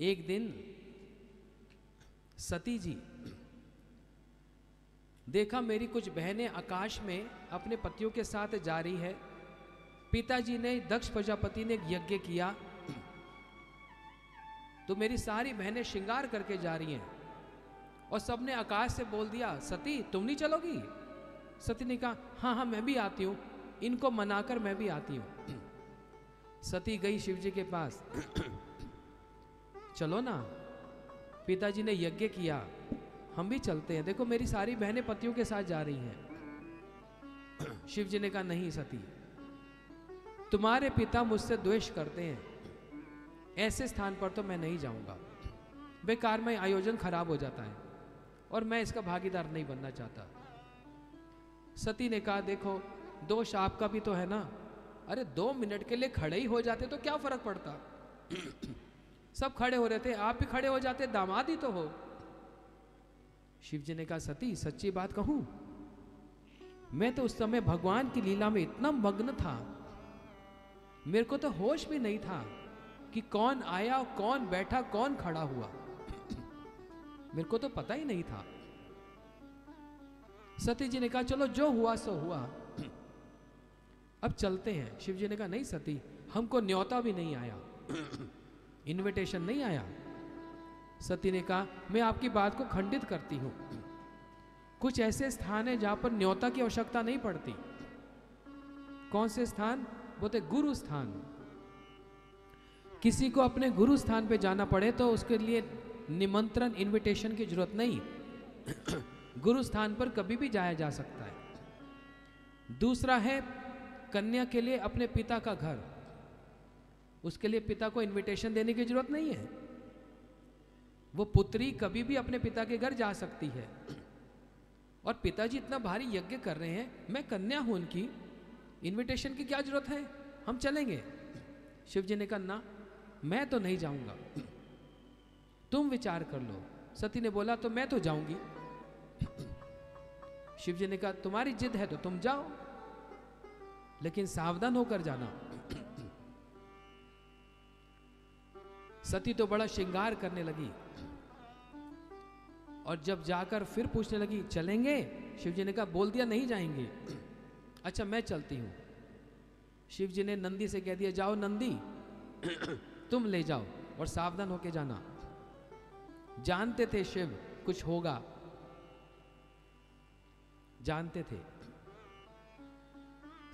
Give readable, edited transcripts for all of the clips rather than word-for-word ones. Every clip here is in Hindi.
एक दिन सती जी देखा मेरी कुछ बहनें आकाश में अपने पतियों के साथ जा रही है। पिताजी ने, दक्ष प्रजापति ने एक यज्ञ किया, तो मेरी सारी बहनें श्रृंगार करके जा रही हैं और सबने आकाश से बोल दिया, सती तुम नहीं चलोगी? सती ने कहा हाँ हाँ मैं भी आती हूं, इनको मनाकर मैं भी आती हूं। सती गई शिव जी के पास, चलो ना, पिताजी ने यज्ञ किया, हम भी चलते हैं, देखो मेरी सारी बहनें पतियों के साथ जा रही हैं। शिव जी ने कहा नहीं सती, तुम्हारे पिता मुझसे द्वेष करते हैं, ऐसे स्थान पर तो मैं नहीं जाऊंगा, बेकार में आयोजन खराब हो जाता है और मैं इसका भागीदार नहीं बनना चाहता। सती ने कहा देखो दोष आपका भी तो है ना, अरे 2 मिनट के लिए खड़े ही हो जाते तो क्या फर्क पड़ता। सब खड़े हो रहे थे, आप भी खड़े हो जाते, दामाद ही तो हो। शिव जी ने कहा सती सच्ची बात कहूं, मैं तो उस समय भगवान की लीला में इतना मग्न था, मेरे को तो होश भी नहीं था कि कौन आया, कौन बैठा, कौन खड़ा हुआ, मेरे को तो पता ही नहीं था। सती जी ने कहा चलो जो हुआ सो हुआ, अब चलते हैं। शिव जी ने कहा नहीं सती, हमको न्योता भी नहीं आया, इनविटेशन नहीं आया। सती ने कहा मैं आपकी बात को खंडित करती हूं, कुछ ऐसे स्थान है जहां पर न्योता की आवश्यकता नहीं पड़ती। कौन से स्थान? बोलते गुरु स्थान। किसी को अपने गुरु स्थान पे जाना पड़े तो उसके लिए निमंत्रण, इनविटेशन की जरूरत नहीं, गुरु स्थान पर कभी भी जाया जा सकता है। दूसरा है कन्या के लिए अपने पिता का घर, उसके लिए पिता को इनविटेशन देने की जरूरत नहीं है, वो पुत्री कभी भी अपने पिता के घर जा सकती है। और पिताजी इतना भारी यज्ञ कर रहे हैं, मैं कन्या हूं उनकी, इनविटेशन की क्या जरूरत है, हम चलेंगे। शिव जी ने कहा ना, मैं तो नहीं जाऊंगा, तुम विचार कर लो। सती ने बोला तो मैं तो जाऊंगी। शिव जी ने कहा तुम्हारी जिद है तो तुम जाओ, लेकिन सावधान होकर जाना। सती तो बड़ा श्रृंगार करने लगी और जब जाकर फिर पूछने लगी चलेंगे? शिव जी ने कहा बोल दिया नहीं जाएंगे। अच्छा मैं चलती हूं। शिव जी ने नंदी से कह दिया जाओ नंदी, तुम ले जाओ और सावधान होके जाना। जानते थे शिव कुछ होगा, जानते थे।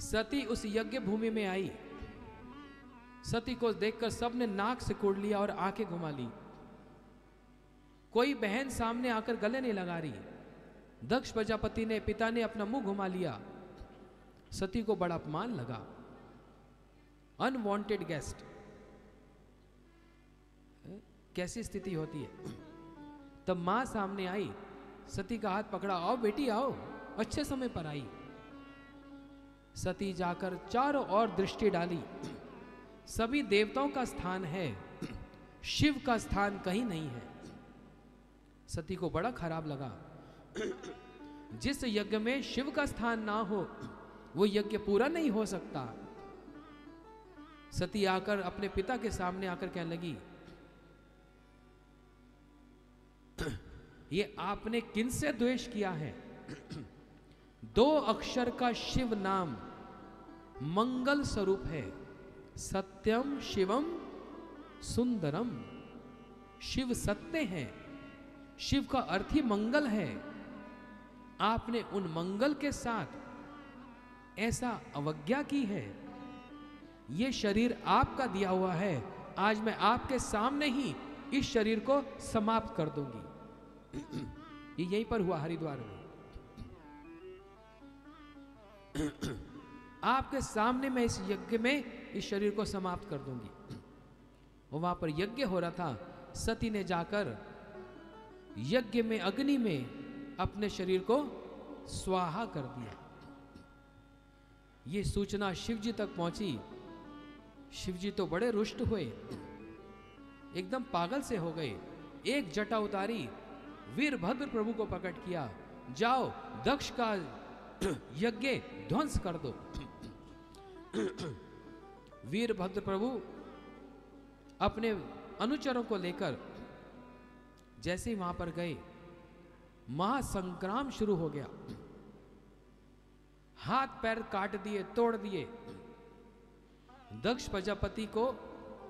सती उस यज्ञ भूमि में आई, सती को देखकर सबने नाक से कुड़ लिया और आंखें घुमा ली। कोई बहन सामने आकर गले नहीं लगा रही। दक्ष प्रजापति ने, पिता ने अपना मुंह घुमा लिया। सती को बड़ा अपमान लगा, अनवांटेड गेस्ट। कैसी स्थिति होती है। तब मां सामने आई, सती का हाथ पकड़ा, आओ बेटी आओ, अच्छे समय पर आई। सती जाकर चारों ओर दृष्टि डाली, सभी देवताओं का स्थान है, शिव का स्थान कहीं नहीं है। सती को बड़ा खराब लगा, जिस यज्ञ में शिव का स्थान ना हो वो यज्ञ पूरा नहीं हो सकता। सती आकर अपने पिता के सामने आकर कहने लगी, ये आपने किनसे द्वेष किया है? 2 अक्षर का शिव नाम मंगल स्वरूप है, सत्यम शिवम सुंदरम। शिव सत्य है, शिव का अर्थ ही मंगल है। आपने उन मंगल के साथ ऐसा अवज्ञा की है। ये शरीर आपका दिया हुआ है, आज मैं आपके सामने ही इस शरीर को समाप्त कर दूंगी। ये यहीं पर हुआ हरिद्वार में। आपके सामने मैं इस यज्ञ में इस शरीर को समाप्त कर दूंगी। और वहां पर यज्ञ हो रहा था, सती ने जाकर यज्ञ में, अग्नि में अपने शरीर को स्वाहा कर दिया। ये सूचना शिव जी तक पहुंची। शिव जी तो बड़े रुष्ट हुए, एकदम पागल से हो गए। एक जटा उतारी, वीरभद्र प्रभु को प्रकट किया, जाओ दक्ष का यज्ञ ध्वंस कर दो। वीरभद्र प्रभु अपने अनुचरों को लेकर जैसे ही वहां पर गए, महासंग्राम शुरू हो गया। हाथ पैर काट दिए, तोड़ दिए। दक्ष प्रजापति को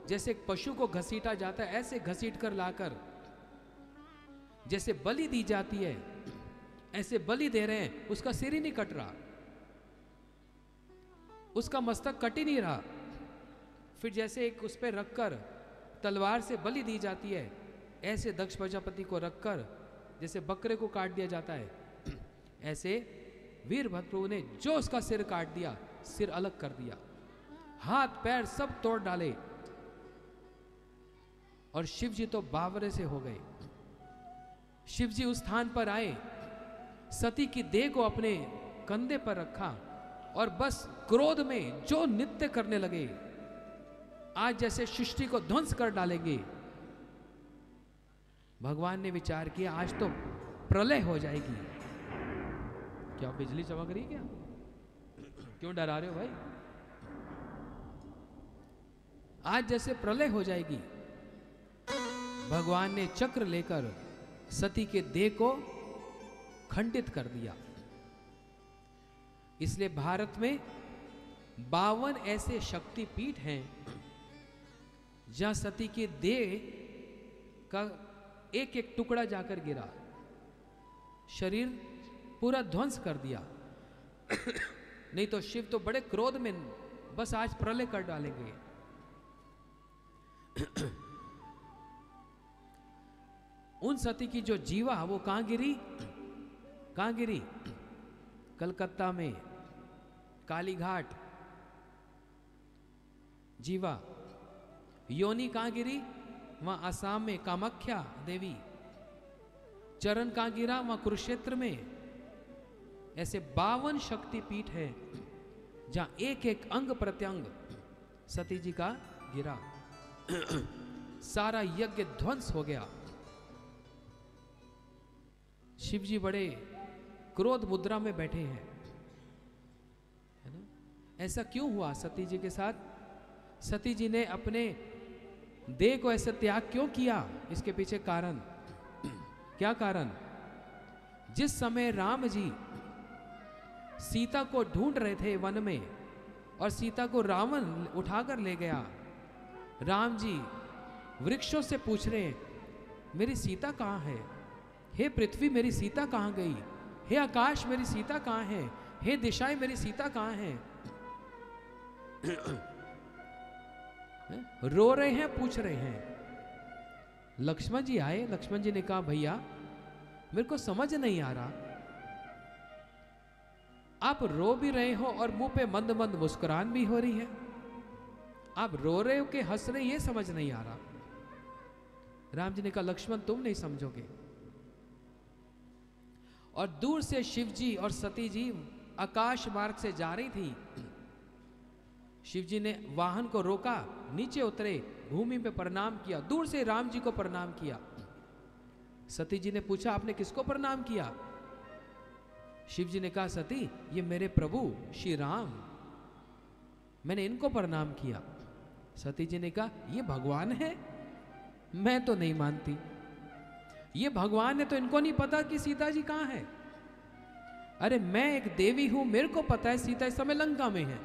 जैसे एक पशु को घसीटा जाता है, ऐसे घसीट कर लाकर जैसे बलि दी जाती है, ऐसे बलि दे रहे हैं। उसका सिर ही नहीं कट रहा, उसका मस्तक कट ही नहीं रहा। फिर जैसे एक उस पर रखकर तलवार से बलि दी जाती है, ऐसे दक्ष प्रजापति को रखकर जैसे बकरे को काट दिया जाता है, ऐसे वीरभद्र प्रभु ने जो उसका सिर काट दिया, सिर अलग कर दिया, हाथ पैर सब तोड़ डाले। और शिव जी तो बावरे से हो गए। शिव जी उस स्थान पर आए, सती की देह को अपने कंधे पर रखा और बस क्रोध में जो नृत्य करने लगे, आज जैसे सृष्टि को ध्वंस कर डालेंगे। भगवान ने विचार किया आज तो प्रलय हो जाएगी। क्या बिजली चमक रही क्या? क्यों डरा रहे हो भाई? आज जैसे प्रलय हो जाएगी। भगवान ने चक्र लेकर सती के देह को खंडित कर दिया। इसलिए भारत में 52 ऐसे शक्तिपीठ हैं जहां सती के देह का एक एक टुकड़ा जाकर गिरा, शरीर पूरा ध्वंस कर दिया। नहीं तो शिव तो बड़े क्रोध में बस आज प्रलय कर डालेंगे। उन सती की जो जीवा वो कहां गिरी? कहां गिरी? कलकत्ता में कालीघाट जीवा। योनि कहां गिरी? वहां असम में कामाख्या देवी। चरण कहां गिरा? वहां कुरुक्षेत्र में। ऐसे 52 शक्तिपीठ है जहां एक एक अंग प्रत्यंग सती जी का गिरा। सारा यज्ञ ध्वंस हो गया। शिव जी बड़े क्रोध मुद्रा में बैठे हैं, है ना? ऐसा क्यों हुआ सती जी के साथ? सती जी ने अपने देह को ऐसे त्याग क्यों किया? इसके पीछे कारण क्या? कारण जिस समय राम जी सीता को ढूंढ रहे थे वन में और सीता को रावण उठाकर ले गया, राम जी वृक्षों से पूछ रहे हैं मेरी सीता कहाँ है? हे पृथ्वी मेरी सीता कहाँ गई? हे आकाश मेरी सीता कहाँ है? हे दिशाएं मेरी सीता कहाँ है? रो रहे हैं, पूछ रहे हैं। लक्ष्मण जी आए। लक्ष्मण जी ने कहा भैया मेरे को समझ नहीं आ रहा, आप रो भी रहे हो और मुंह पे मंद मंद मुस्कुरान भी हो रही है। आप रो रहे हो कि हंस रहे, ये समझ नहीं आ रहा। राम जी ने कहा लक्ष्मण तुम नहीं समझोगे। और दूर से शिव जी और सती जी आकाश मार्ग से जा रही थी। शिव जी ने वाहन को रोका, नीचे उतरे, भूमि पे प्रणाम किया, दूर से राम जी को प्रणाम किया। सती जी ने पूछा आपने किसको प्रणाम किया? शिव जी ने कहा सती ये मेरे प्रभु श्री राम, मैंने इनको प्रणाम किया। सती जी ने कहा ये भगवान है? मैं तो नहीं मानती, ये भगवान है तो इनको नहीं पता कि सीता जी कहां है। अरे मैं एक देवी हूं, मेरे को पता है सीता इस समय लंका में है।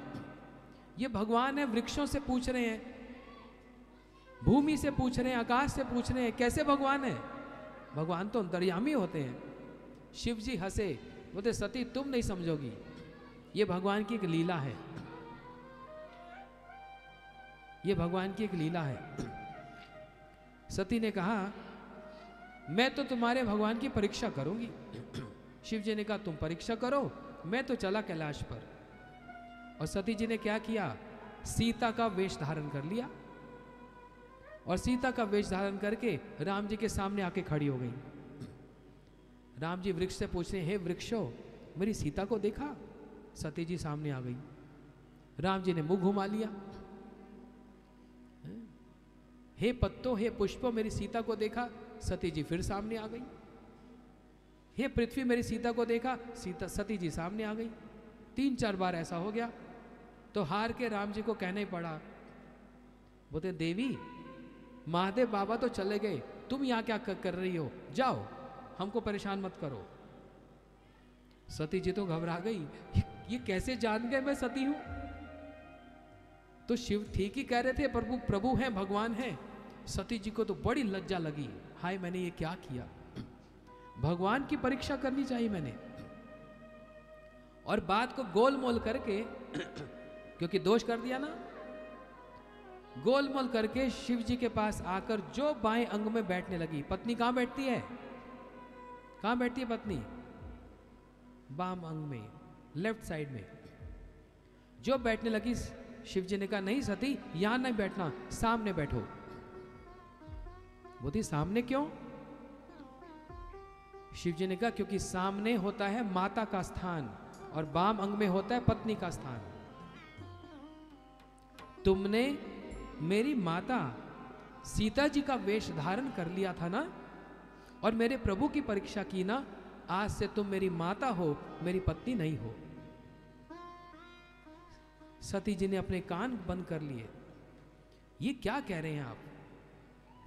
ये भगवान है, वृक्षों से पूछ रहे हैं, भूमि से पूछ रहे हैं, आकाश से पूछ रहे हैं, कैसे भगवान है? भगवान तो अंतर्यामी होते हैं। शिव जी हंसे, बोले सती तुम नहीं समझोगी, ये भगवान की एक लीला है, ये भगवान की एक लीला है। सती ने कहा मैं तो तुम्हारे भगवान की परीक्षा करूंगी। शिव जी ने कहा तुम परीक्षा करो, मैं तो चला कैलाश पर। और सती जी ने क्या किया? सीता का वेश धारण कर लिया और सीता का वेश धारण करके राम जी के सामने आके खड़ी हो गई। राम जी वृक्ष से पूछ रहे हे वृक्षो मेरी सीता को देखा? सती जी सामने आ गई। राम जी ने मुंह घुमा लिया। हे पत्तों हे पुष्पों मेरी सीता को देखा? सती जी फिर सामने आ गई। हे पृथ्वी मेरी सीता को देखा? सीता सती जी सामने आ गई। 3-4 बार ऐसा हो गया तो हार के राम जी को कहना ही पड़ा, बोलते देवी महादेव बाबा तो चले गए, तुम यहां क्या कर रही हो, जाओ, हमको परेशान मत करो। सती जी तो घबरा गई, ये कैसे जान गए मैं सती हूं। तो शिव ठीक ही कह रहे थे, प्रभु प्रभु हैं, भगवान हैं। सती जी को तो बड़ी लज्जा लगी, हाय मैंने ये क्या किया, भगवान की परीक्षा करनी चाहिए मैंने। और बात को गोलमोल करके क्योंकि दोष कर दिया ना, गोलमोल करके शिव जी के पास आकर जो बाएं अंग में बैठने लगी। पत्नी कहां बैठती है, कहां बैठती है पत्नी, बाम अंग में, लेफ्ट साइड में जो बैठने लगी। शिव जी ने कहा नहीं सती, यहां नहीं बैठना, सामने बैठो। बोलती सामने क्यों। शिव जी ने कहा क्योंकि सामने होता है माता का स्थान और बाम अंग में होता है पत्नी का स्थान। तुमने मेरी माता सीता जी का वेश धारण कर लिया था ना, और मेरे प्रभु की परीक्षा की ना, आज से तुम मेरी माता हो, मेरी पत्नी नहीं हो। सती जी ने अपने कान बंद कर लिए। ये क्या कह रहे हैं आप,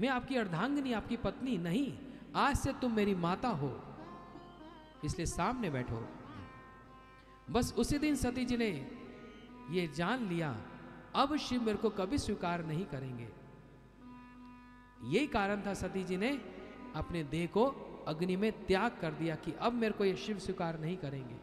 मैं आपकी अर्धांगिनी, आपकी पत्नी नहीं, आज से तुम मेरी माता हो, इसलिए सामने बैठो। बस उसी दिन सती जी ने ये जान लिया, अब शिव मेरे को कभी स्वीकार नहीं करेंगे। यही कारण था सती जी ने अपने देह को अग्नि में त्याग कर दिया कि अब मेरे को ये शिव स्वीकार नहीं करेंगे।